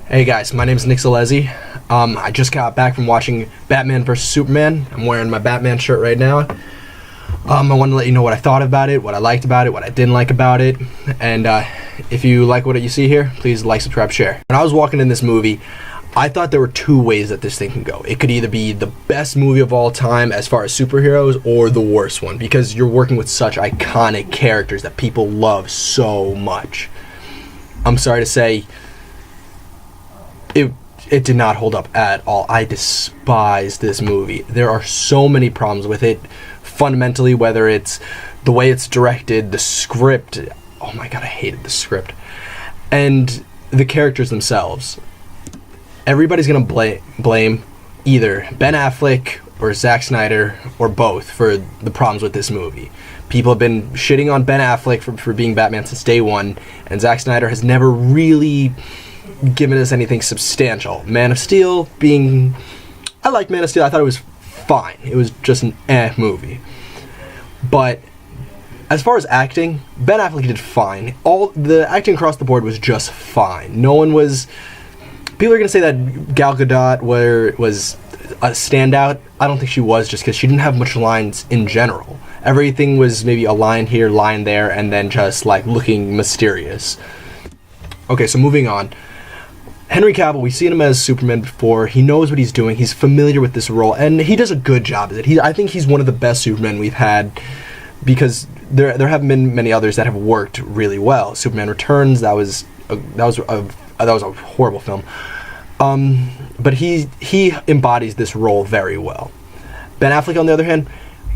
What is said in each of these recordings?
Hey guys, my name is Nick Zalesi. I just got back from watching Batman vs. Superman. I'm wearing my Batman shirt right now. I wanted to let you know what I thought about it, what I liked about it, what I didn't like about it. And if you like what you see here, please like, subscribe, share. When I was walking in this movie, I thought there were two ways that this thing can go. It could either be the best movie of all time as far as superheroes or the worst one, because you're working with such iconic characters that people love so much. I'm sorry to say, it did not hold up at all. I despise this movie. There are so many problems with it. Fundamentally, whether it's the way it's directed, the script, oh my god, I hated the script, and the characters themselves. Everybody's gonna blame either Ben Affleck or Zack Snyder or both for the problems with this movie. People have been shitting on Ben Affleck for being Batman since day one, and Zack Snyder has never really given us anything substantial. Man of Steel being... I liked Man of Steel. I thought it was fine. It was just an movie. But as far as acting, Ben Affleck did fine. All the acting across the board was just fine. No one was... People are going to say that Gal Gadot was a standout. I don't think she was, just because she didn't have much lines in general. Everything was maybe a line here, line there, and then just like looking mysterious. Okay, so moving on. Henry Cavill, we've seen him as Superman before. He knows what he's doing. He's familiar with this role, and he does a good job at it. I think he's one of the best Supermen we've had, because there haven't been many others that have worked really well. Superman Returns, that was a horrible film. But he embodies this role very well. Ben Affleck, on the other hand,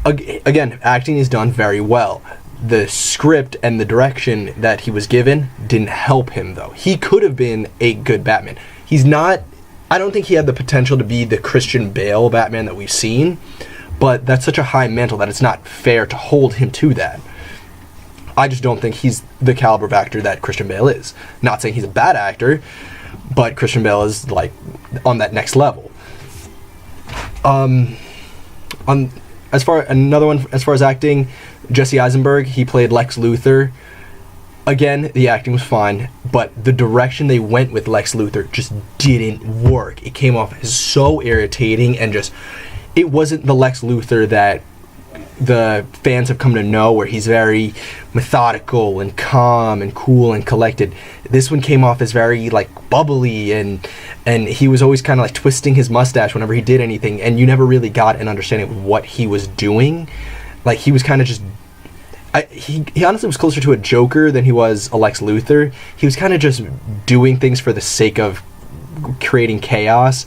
again, acting is done very well. The script and the direction that he was given didn't help him, though. He could have been a good Batman. He's not... I don't think he had the potential to be the Christian Bale Batman that we've seen, but that's such a high mantle that it's not fair to hold him to that. I just don't think he's the caliber of actor that Christian Bale is. Not saying he's a bad actor, but Christian Bale is, like, on that next level. As far as acting, Jesse Eisenberg, he played Lex Luthor. Again, the acting was fine, but the direction they went with Lex Luthor just didn't work. It came off as so irritating, and just, it wasn't the Lex Luthor that the fans have come to know, where he's very methodical and calm and cool and collected. This one came off as very like bubbly, and he was always kind of like twisting his mustache whenever he did anything, and you never really got an understanding of what he was doing. Like, he was kind of just... He honestly was closer to a Joker than he was a Lex Luthor. He was kind of just doing things for the sake of creating chaos,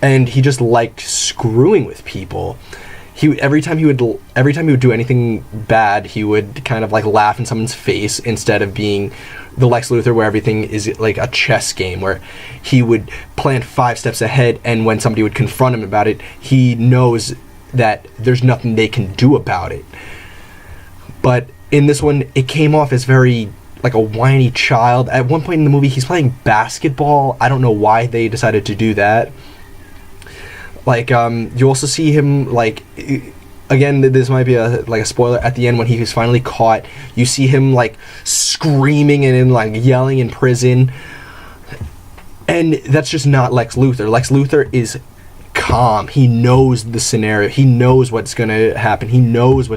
and he just liked screwing with people. Every time he would do anything bad, he would kind of like laugh in someone's face, instead of being the Lex Luthor where everything is like a chess game, where he would plan 5 steps ahead, and when somebody would confront him about it, he knows that there's nothing they can do about it. But in this one, it came off as very like a whiny child. At one point in the movie, he's playing basketball. I don't know why they decided to do that. Like, you also see him, like, again, this might be a spoiler, at the end when he was finally caught, you see him like screaming and like yelling in prison, and that's just not Lex Luthor. Lex Luthor is calm. He knows the scenario. He knows what's gonna happen. He knows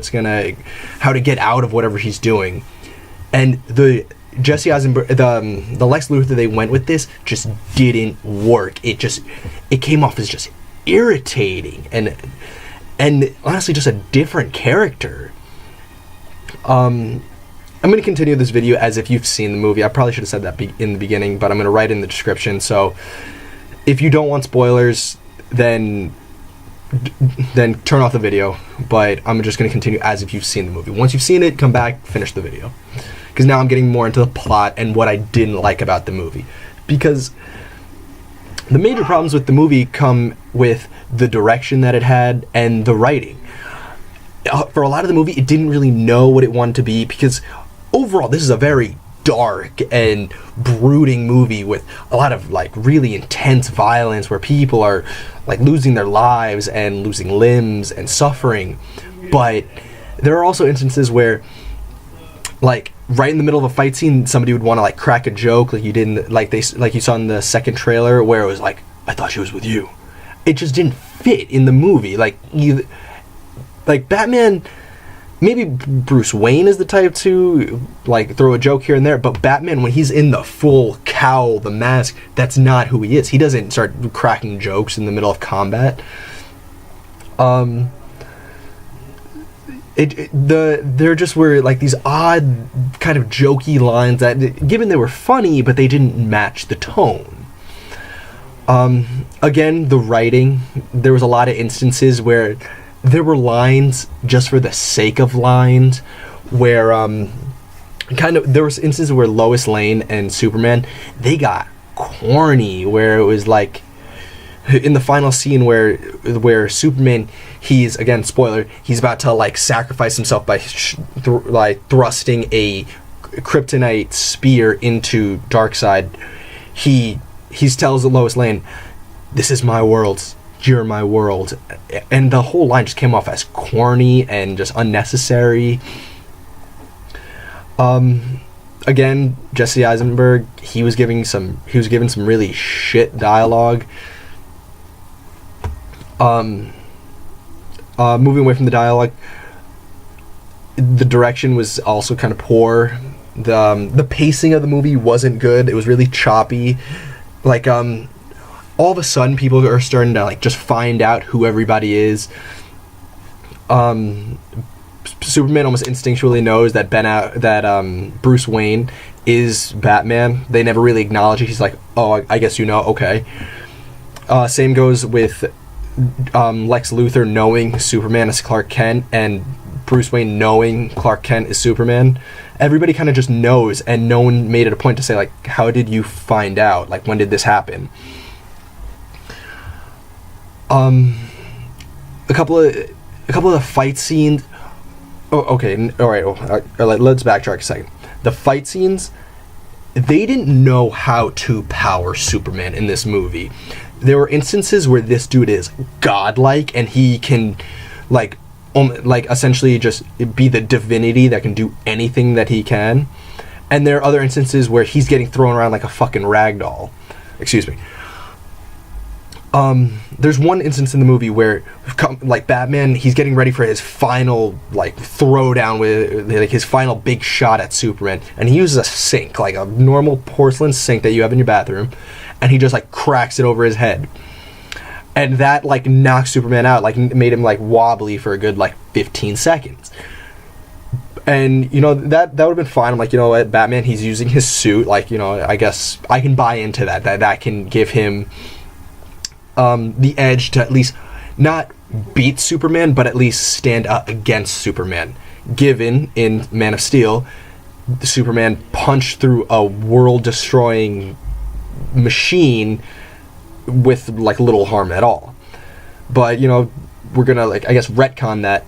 how to get out of whatever he's doing. And the Jesse Eisenberg, the Lex Luthor they went with this just didn't work. It came off as just irritating and honestly just a different character. I'm going to continue this video as if you've seen the movie. I probably should have said that in the beginning, but I'm going to write in the description. So if you don't want spoilers, then turn off the video, but I'm just going to continue as if you've seen the movie. Once you've seen it, come back, finish the video, because now I'm getting more into the plot and what I didn't like about the movie. Because the major problems with the movie come with the direction that it had and the writing. For a lot of the movie, it didn't really know what it wanted to be, because overall this is a very dark and brooding movie with a lot of like really intense violence, where people are like losing their lives and losing limbs and suffering. But there are also instances where like right in the middle of a fight scene, somebody would want to like crack a joke like you didn't like you saw in the second trailer where it was like, I thought she was with you. It just didn't fit in the movie. Like Batman, maybe Bruce Wayne is the type to like throw a joke here and there, but Batman, when he's in the full cowl, the mask, that's not who he is. He doesn't start cracking jokes in the middle of combat. There just were like these odd kind of jokey lines that, given they were funny, but they didn't match the tone. Again, the writing, there was a lot of instances where there were lines just for the sake of lines, where there was instances where Lois Lane and Superman, they got corny, where it was like in the final scene where Superman, he's, again, spoiler, he's about to like sacrifice himself by thrusting a kryptonite spear into Darkseid. He tells Lois Lane, "This is my world, you're my world," and the whole line just came off as corny and just unnecessary. Again, Jesse Eisenberg, he was given some really shit dialogue. Moving away from the dialogue, the direction was also kind of poor. The pacing of the movie wasn't good. It was really choppy. Like, all of a sudden, people are starting to like just find out who everybody is. Superman almost instinctually knows that Bruce Wayne is Batman. They never really acknowledge it. He's like, "Oh, I guess you know. Okay." Same goes with Lex Luthor knowing Superman is Clark Kent, and Bruce Wayne knowing Clark Kent is Superman. Everybody kind of just knows, and no one made it a point to say like, "How did you find out? Like, when did this happen?" A couple of the fight scenes. Oh, okay, all right. Let's backtrack a second. The fight scenes, they didn't know how to power Superman in this movie. There were instances where this dude is godlike, and he can, like essentially just be the divinity that can do anything that he can. And there are other instances where he's getting thrown around like a fucking ragdoll. Excuse me. There's one instance in the movie where, like, Batman, he's getting ready for his final, like, throwdown with, like, his final big shot at Superman, and he uses a sink, like a normal porcelain sink that you have in your bathroom, and he just, like, cracks it over his head. And that, like, knocks Superman out, like, made him, like, wobbly for a good, like, 15 seconds. And, you know, that would have been fine. I'm like, you know what, Batman, he's using his suit, like, you know, I guess I can buy into that can give him the edge to at least not beat Superman, but at least stand up against Superman. Given in Man of Steel, Superman punched through a world-destroying machine with like little harm at all. But, you know, we're gonna, like, I guess, retcon that.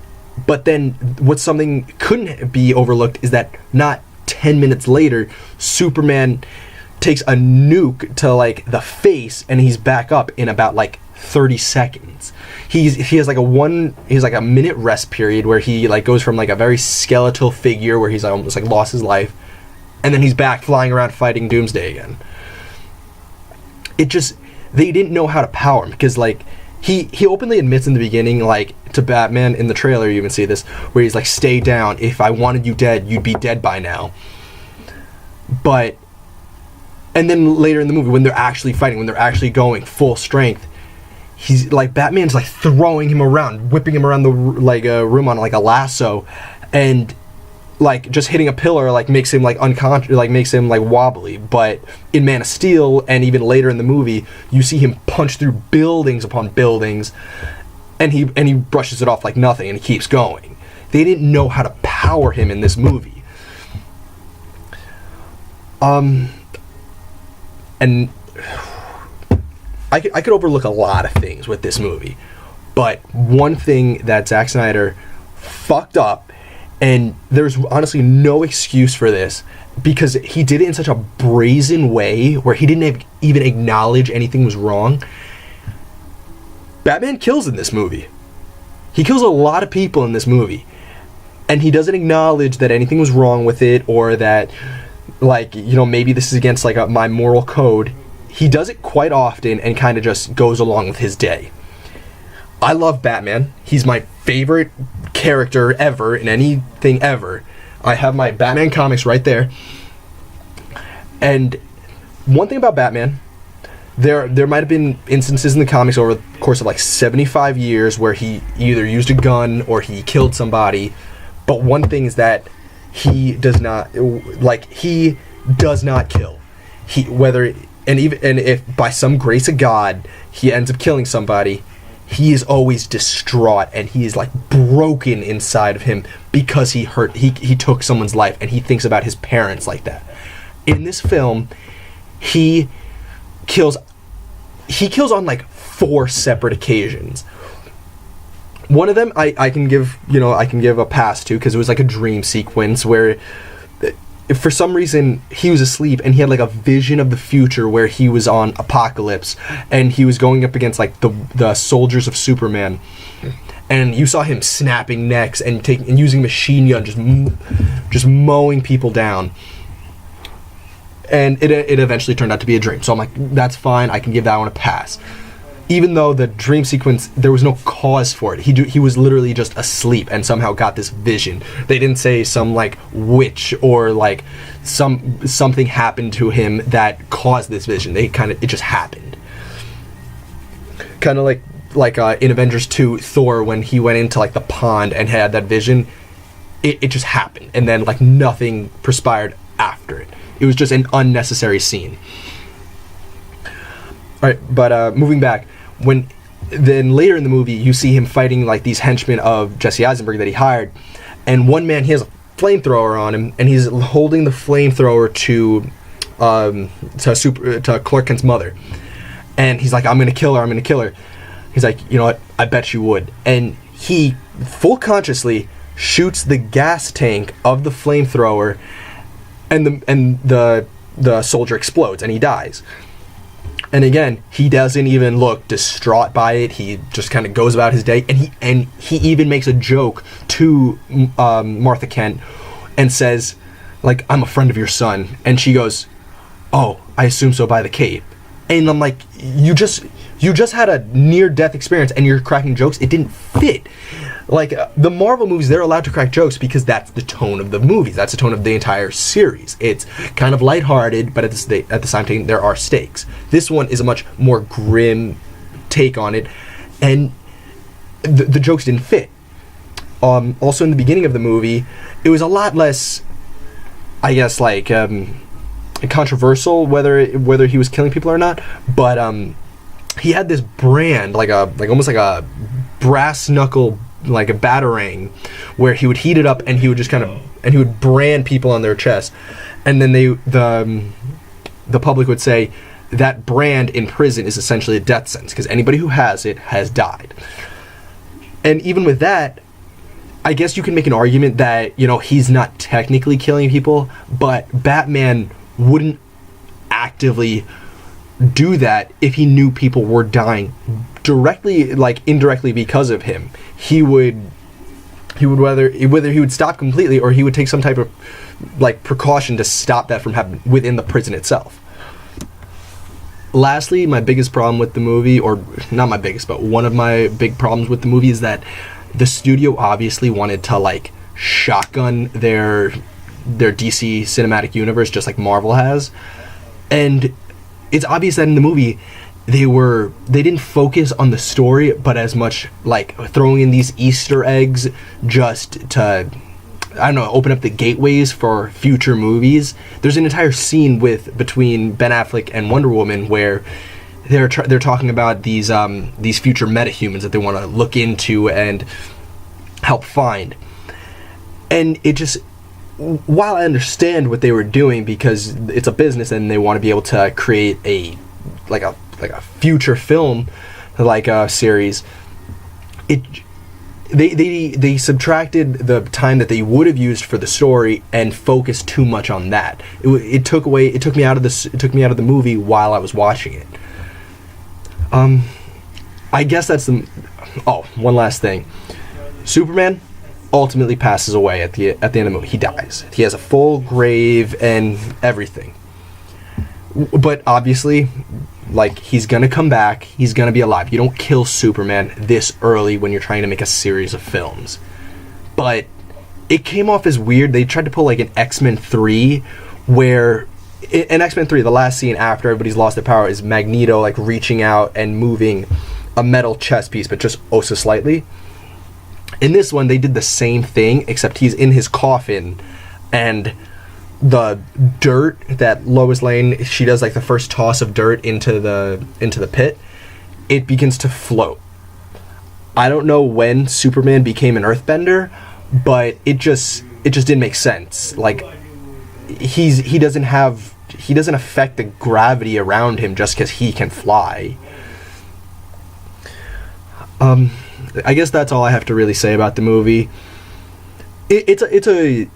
But then what something couldn't be overlooked is that not 10 minutes later, Superman takes a nuke to like the face, and he's back up in about like 30 seconds. He has like a minute rest period where he like goes from like a very skeletal figure where he's almost like lost his life, and then he's back flying around fighting Doomsday again. It just, they didn't know how to power him, because like he openly admits in the beginning, like, to Batman in the trailer, you even see this, where he's like, "Stay down, if I wanted you dead, you'd be dead by now." And then later in the movie, when they're actually fighting, when they're actually going full strength, he's like, Batman's like throwing him around, whipping him around the room on like a lasso, and like just hitting a pillar like makes him like unconscious, like makes him like wobbly. But in Man of Steel, and even later in the movie, you see him punch through buildings upon buildings, and he brushes it off like nothing, and he keeps going. They didn't know how to power him in this movie. And I could overlook a lot of things with this movie, but one thing that Zack Snyder fucked up, and there's honestly no excuse for this, because he did it in such a brazen way where he didn't even acknowledge anything was wrong. Batman kills in this movie. He kills a lot of people in this movie. and he doesn't acknowledge that anything was wrong with it, or that, like, you know, maybe this is against, like, my moral code. He does it quite often and kind of just goes along with his day. I love Batman. He's my favorite character ever in anything ever. I have my Batman comics right there. And one thing about Batman, there might have been instances in the comics over the course of like 75 years where he either used a gun or he killed somebody. But one thing is that he does not kill. And if by some grace of God he ends up killing somebody, he is always distraught and he is like broken inside of him because he took someone's life, and he thinks about his parents like that. In this film, he kills on like 4 separate occasions. One of them I can give a pass to, because it was like a dream sequence where for some reason he was asleep and he had like a vision of the future where he was on Apocalypse and he was going up against like the soldiers of Superman, and you saw him snapping necks and using a machine gun, just mowing people down. And it eventually turned out to be a dream. So I'm like, that's fine, I can give that one a pass. Even though the dream sequence, there was no cause for it. He was literally just asleep and somehow got this vision. They didn't say some like witch or like something happened to him that caused this vision. It just happened. Kind of like in Avengers 2, Thor, when he went into like the pond and had that vision, it just happened, and then like nothing transpired after it. It was just an unnecessary scene. Alright, but moving back, then later in the movie you see him fighting like these henchmen of Jesse Eisenberg that he hired, and one man, he has a flamethrower on him, and he's holding the flamethrower to Clark Kent's mother, and he's like, I'm gonna kill her. He's like, you know what, I bet you would. And he full consciously shoots the gas tank of the flamethrower, and the soldier explodes and he dies. And again, he doesn't even look distraught by it. He just kind of goes about his day, and he even makes a joke to Martha Kent and says, like, I'm a friend of your son. And she goes, oh, I assume so by the cape. And I'm like, you just had a near-death experience and you're cracking jokes? It didn't fit. Like, the Marvel movies, they're allowed to crack jokes because that's the tone of the movies. That's the tone of the entire series. It's kind of lighthearted, but at the same time, there are stakes. This one is a much more grim take on it, and the jokes didn't fit. Also, in the beginning of the movie, it was a lot less, I guess, like, controversial whether he was killing people or not, but he had this brand, almost like a brass knuckle, like a batarang, where he would heat it up and he would just he would brand people on their chest, and then the public would say that brand in prison is essentially a death sentence because anybody who has it has died. And even with that, I guess you can make an argument that, you know, he's not technically killing people, but Batman wouldn't actively do that if he knew people were dying directly, like indirectly, because of him. He would whether he would stop completely, or he would take some type of like precaution to stop that from happening within the prison itself. Lastly, my biggest problem with the movie, or not my biggest, but one of my big problems with the movie, is that the studio obviously wanted to like shotgun their DC cinematic universe just like Marvel has, and it's obvious that in the movie they didn't focus on the story, but as much like throwing in these Easter eggs just to, I don't know, open up the gateways for future movies. There's an entire scene between Ben Affleck and Wonder Woman where they're talking about these future metahumans that they want to look into and help find. And it just, while I understand what they were doing because it's a business and they want to be able to create a future film, like a series, they subtracted the time that they would have used for the story and focused too much on that. It took me out of the movie while I was watching it. I guess that's one last thing. Superman, ultimately passes away at the end of the movie. He dies. He has a full grave and everything. But obviously, like, he's gonna come back. He's gonna be alive. You don't kill Superman this early when you're trying to make a series of films. But it came off as weird. They tried to pull like an X-Men 3, where in X-Men 3, the last scene after everybody's lost their power is Magneto like reaching out and moving a metal chess piece, but just oh so slightly. In this one, they did the same thing, except he's in his coffin, and the dirt that Lois Lane, she does like the first toss of dirt into the pit, it begins to float. I don't know when Superman became an earthbender, but it just didn't make sense. Like, he doesn't affect the gravity around him just because he can fly. I guess that's all I have to really say about the movie. It's a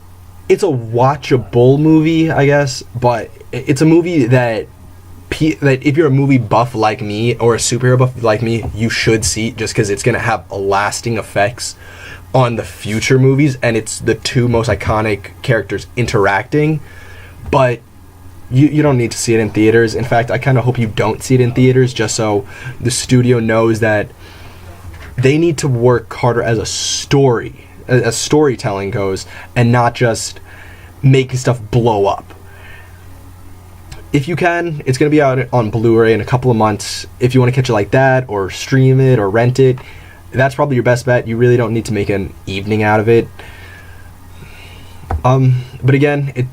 watchable movie, I guess, but it's a movie that if you're a movie buff like me or a superhero buff like me, you should see, just because it's gonna have lasting effects on the future movies, and it's the two most iconic characters interacting. But you don't need to see it in theaters. In fact, I kind of hope you don't see it in theaters, just so the studio knows that they need to work harder as a story, as storytelling goes, and not just making stuff blow up. If you can, it's going to be out on Blu-ray in a couple of months. If you want to catch it like that, or stream it, or rent it, that's probably your best bet. You really don't need to make an evening out of it. But again,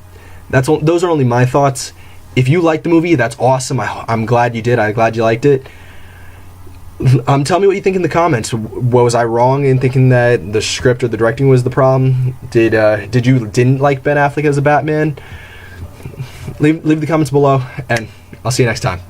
those are only my thoughts. If you like the movie, that's awesome. I'm glad you did. I'm glad you liked it. Tell me what you think in the comments. Was I wrong in thinking that the script or the directing was the problem? Did you didn't like Ben Affleck as a Batman? Leave the comments below, and I'll see you next time.